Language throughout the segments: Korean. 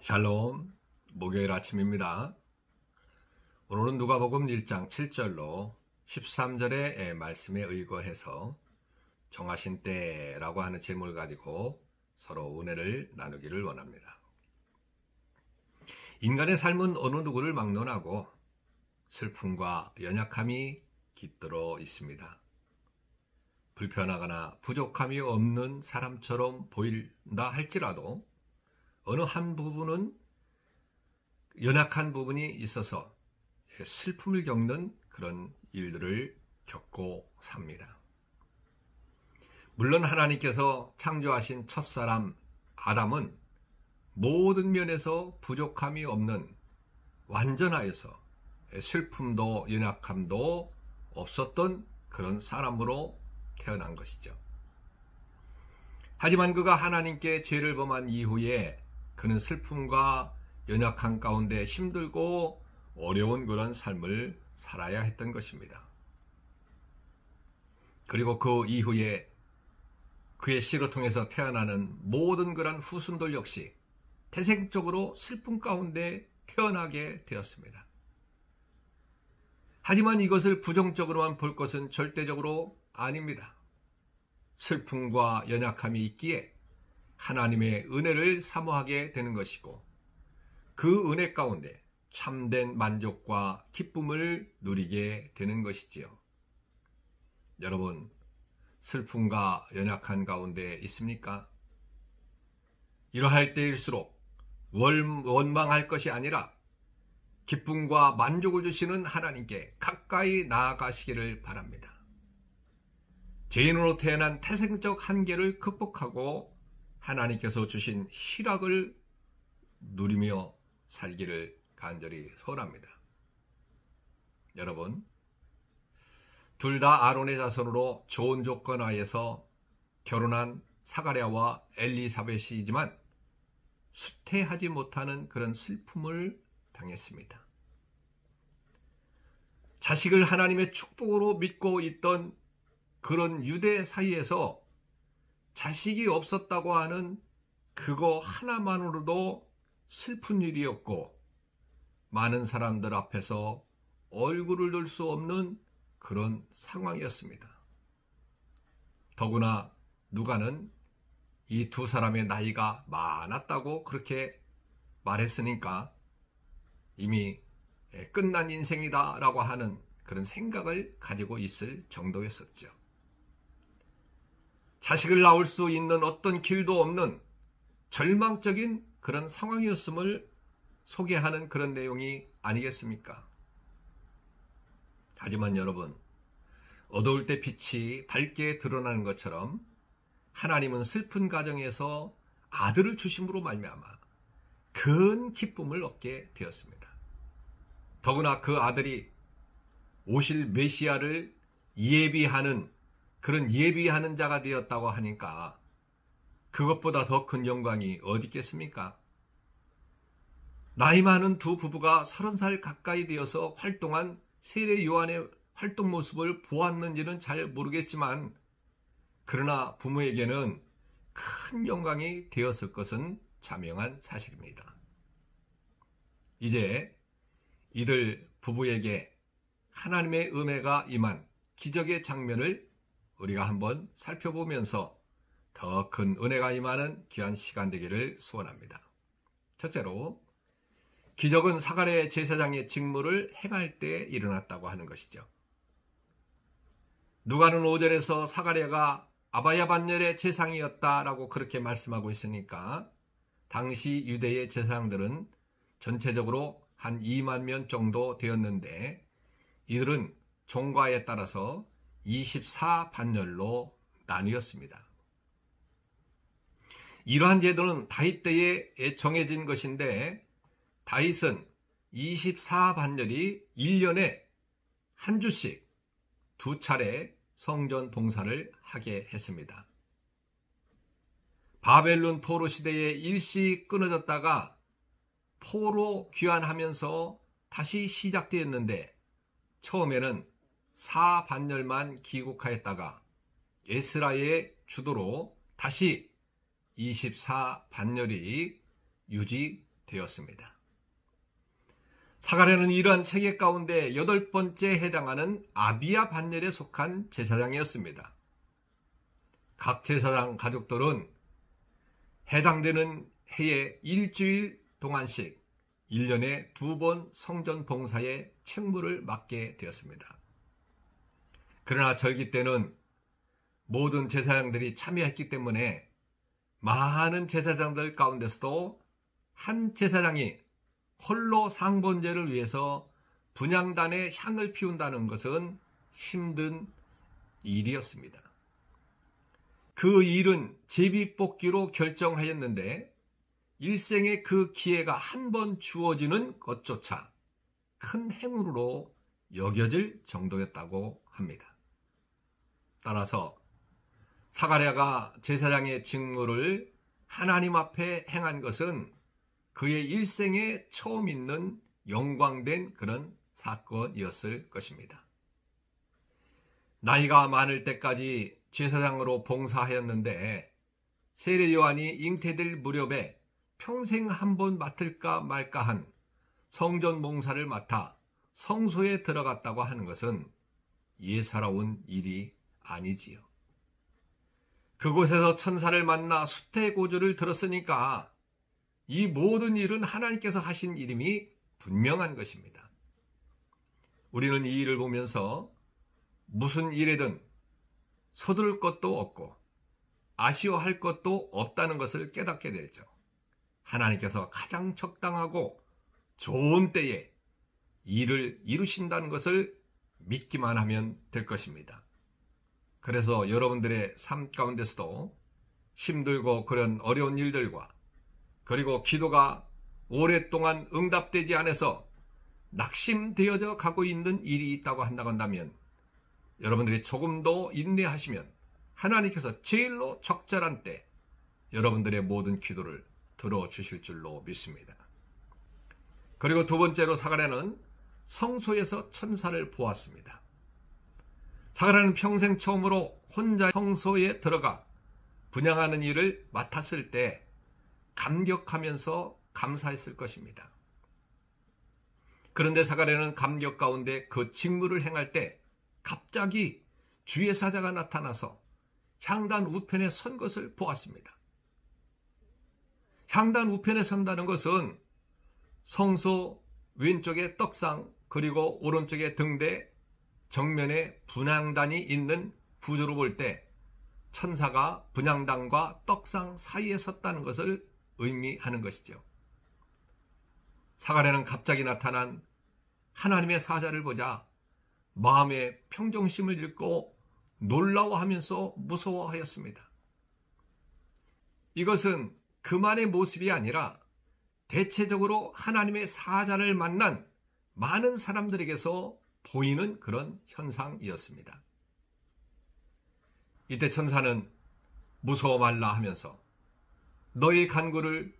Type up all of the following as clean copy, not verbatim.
샬롬, 목요일 아침입니다. 오늘은 누가복음 1장 7절로 13절의 말씀에 의거해서 정하신 때라고 하는 제목을 가지고 서로 은혜를 나누기를 원합니다. 인간의 삶은 어느 누구를 막론하고 슬픔과 연약함이 깃들어 있습니다. 불편하거나 부족함이 없는 사람처럼 보인다 할지라도 어느 한 부분은 연약한 부분이 있어서 슬픔을 겪는 그런 일들을 겪고 삽니다. 물론 하나님께서 창조하신 첫사람 아담은 모든 면에서 부족함이 없는 완전하여서 슬픔도 연약함도 없었던 그런 사람으로 태어난 것이죠. 하지만 그가 하나님께 죄를 범한 이후에 그는 슬픔과 연약함 가운데 힘들고 어려운 그런 삶을 살아야 했던 것입니다. 그리고 그 이후에 그의 씨를 통해서 태어나는 모든 그런 후손들 역시 태생적으로 슬픔 가운데 태어나게 되었습니다. 하지만 이것을 부정적으로만 볼 것은 절대적으로 아닙니다. 슬픔과 연약함이 있기에 하나님의 은혜를 사모하게 되는 것이고 그 은혜 가운데 참된 만족과 기쁨을 누리게 되는 것이지요. 여러분, 슬픔과 연약한 가운데 있습니까? 이러할 때일수록 원망할 것이 아니라 기쁨과 만족을 주시는 하나님께 가까이 나아가시기를 바랍니다. 죄인으로 태어난 태생적 한계를 극복하고 하나님께서 주신 희락을 누리며 살기를 간절히 소원합니다. 여러분, 둘 다 아론의 자손으로 좋은 조건 하에서 결혼한 사가랴와 엘리사벳이지만 수태하지 못하는 그런 슬픔을 당했습니다. 자식을 하나님의 축복으로 믿고 있던 그런 유대 사이에서 자식이 없었다고 하는 그거 하나만으로도 슬픈 일이었고 많은 사람들 앞에서 얼굴을 들 수 없는 그런 상황이었습니다. 더구나 누가는 이 두 사람의 나이가 많았다고 그렇게 말했으니까 이미 끝난 인생이다라고 하는 그런 생각을 가지고 있을 정도였었죠. 자식을 낳을 수 있는 어떤 길도 없는 절망적인 그런 상황이었음을 소개하는 그런 내용이 아니겠습니까? 하지만 여러분, 어두울 때 빛이 밝게 드러나는 것처럼 하나님은 슬픈 가정에서 아들을 주심으로 말미암아 큰 기쁨을 얻게 되었습니다. 더구나 그 아들이 오실 메시아를 예비하는 그런 예비하는 자가 되었다고 하니까 그것보다 더 큰 영광이 어디 있겠습니까? 나이 많은 두 부부가 30살 가까이 되어서 활동한 세례 요한의 활동 모습을 보았는지는 잘 모르겠지만 그러나 부모에게는 큰 영광이 되었을 것은 자명한 사실입니다. 이제 이들 부부에게 하나님의 은혜가 임한 기적의 장면을 우리가 한번 살펴보면서 더 큰 은혜가 임하는 귀한 시간 되기를 소원합니다. 첫째로, 기적은 사가랴 제사장의 직무를 행할 때 일어났다고 하는 것이죠. 누가는 5절에서 사가랴가 아바야 반열의 제사장이었다라고 그렇게 말씀하고 있으니까 당시 유대의 제사장들은 전체적으로 한 2만 명 정도 되었는데 이들은 종과에 따라서 24반열로 나뉘었습니다. 이러한 제도는 다윗 때에 정해진 것인데 다윗은 24반열이 1년에 한 주씩 두 차례 성전 봉사를 하게 했습니다. 바벨론 포로 시대에 일시 끊어졌다가 포로 귀환하면서 다시 시작되었는데 처음에는 4반열만 귀국하였다가 에스라의 주도로 다시 24반열이 되었습니다. 사가랴는 이러한 체계 가운데 8번째에 해당하는 아비야 반열에 속한 제사장이었습니다. 각 제사장 가족들은 해당되는 해에 일주일 동안씩 1년에 2번 성전 봉사에 책무를 맡게 되었습니다. 그러나 절기 때는 모든 제사장들이 참여했기 때문에 많은 제사장들 가운데서도 한 제사장이 홀로 상번제를 위해서 분향단에 향을 피운다는 것은 힘든 일이었습니다. 그 일은 제비뽑기로 결정하였는데 일생에 그 기회가 한 번 주어지는 것조차 큰 행운으로 여겨질 정도였다고 합니다. 따라서 사가랴가 제사장의 직무를 하나님 앞에 행한 것은 그의 일생에 처음 있는 영광된 그런 사건이었을 것입니다. 나이가 많을 때까지 제사장으로 봉사하였는데 세례 요한이 잉태될 무렵에 평생 한 번 맡을까 말까 한 성전 봉사를 맡아 성소에 들어갔다고 하는 것은 예사로운 일이 아니지요. 그곳에서 천사를 만나 수태고조를 들었으니까 이 모든 일은 하나님께서 하신 일임이 분명한 것입니다. 우리는 이 일을 보면서 무슨 일이든 서두를 것도 없고 아쉬워할 것도 없다는 것을 깨닫게 되죠. 하나님께서 가장 적당하고 좋은 때에 일을 이루신다는 것을 믿기만 하면 될 것입니다. 그래서 여러분들의 삶 가운데서도 힘들고 그런 어려운 일들과 그리고 기도가 오랫동안 응답되지 않아서 낙심되어져 가고 있는 일이 있다고 한다면 여러분들이 조금 더 인내하시면 하나님께서 제일로 적절한 때 여러분들의 모든 기도를 들어주실 줄로 믿습니다. 그리고 두 번째로 사가랴는 성소에서 천사를 보았습니다. 사가랴는 평생 처음으로 혼자 성소에 들어가 분향하는 일을 맡았을 때 감격하면서 감사했을 것입니다. 그런데 사가랴는 감격 가운데 그 직무를 행할 때 갑자기 주의 사자가 나타나서 향단 우편에 선 것을 보았습니다. 향단 우편에 선다는 것은 성소 왼쪽에 떡상 그리고 오른쪽에 등대 정면에 분향단이 있는 구조로 볼 때 천사가 분향단과 떡상 사이에 섰다는 것을 의미하는 것이죠. 사가랴는 갑자기 나타난 하나님의 사자를 보자 마음의 평정심을 잃고 놀라워하면서 무서워하였습니다. 이것은 그만의 모습이 아니라 대체적으로 하나님의 사자를 만난 많은 사람들에게서 보이는 그런 현상이었습니다. 이때 천사는 무서워 말라 하면서 너희 간구를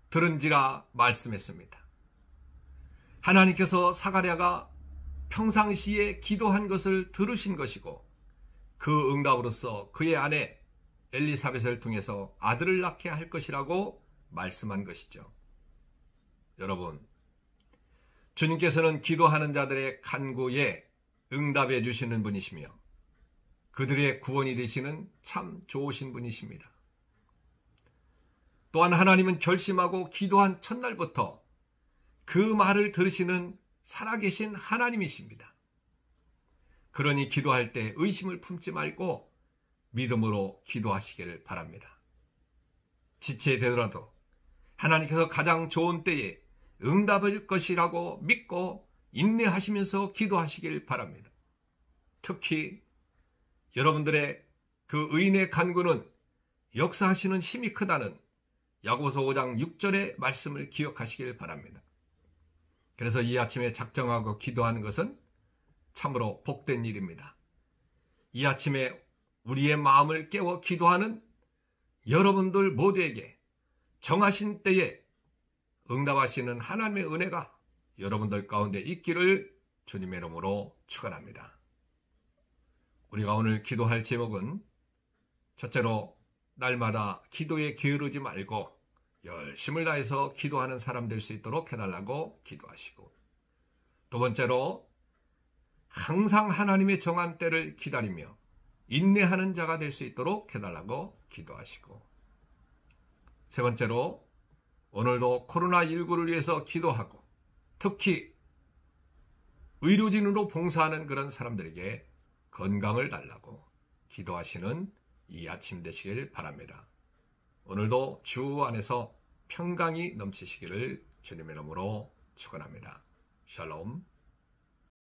들은지라 말씀했습니다. 하나님께서 사가랴가 평상시에 기도한 것을 들으신 것이고 그 응답으로서 그의 아내 엘리사벳을 통해서 아들을 낳게 할 것이라고 말씀한 것이죠. 여러분, 주님께서는 기도하는 자들의 간구에 응답해 주시는 분이시며 그들의 구원이 되시는 참 좋으신 분이십니다. 또한 하나님은 결심하고 기도한 첫날부터 그 말을 들으시는 살아계신 하나님이십니다. 그러니 기도할 때 의심을 품지 말고 믿음으로 기도하시기를 바랍니다. 지체되더라도 하나님께서 가장 좋은 때에 응답할 것이라고 믿고 인내하시면서 기도하시길 바랍니다. 특히 여러분들의 그 의인의 간구는 역사하시는 힘이 크다는 야고보서 5장 6절의 말씀을 기억하시길 바랍니다. 그래서 이 아침에 작정하고 기도하는 것은 참으로 복된 일입니다. 이 아침에 우리의 마음을 깨워 기도하는 여러분들 모두에게 정하신 때에 응답하시는 하나님의 은혜가 여러분들 가운데 있기를 주님의 이름으로 축원합니다. 우리가 오늘 기도할 제목은 첫째로 날마다 기도에 게으르지 말고 열심을 다해서 기도하는 사람 될 수 있도록 해달라고 기도하시고, 두 번째로 항상 하나님의 정한 때를 기다리며 인내하는 자가 될 수 있도록 해달라고 기도하시고, 세 번째로 오늘도 코로나19를 위해서 기도하고 특히 의료진으로 봉사하는 그런 사람들에게 건강을 달라고 기도하시는 이 아침 되시길 바랍니다. 오늘도 주 안에서 평강이 넘치시기를 주님의 이름으로 축원합니다. 샬롬.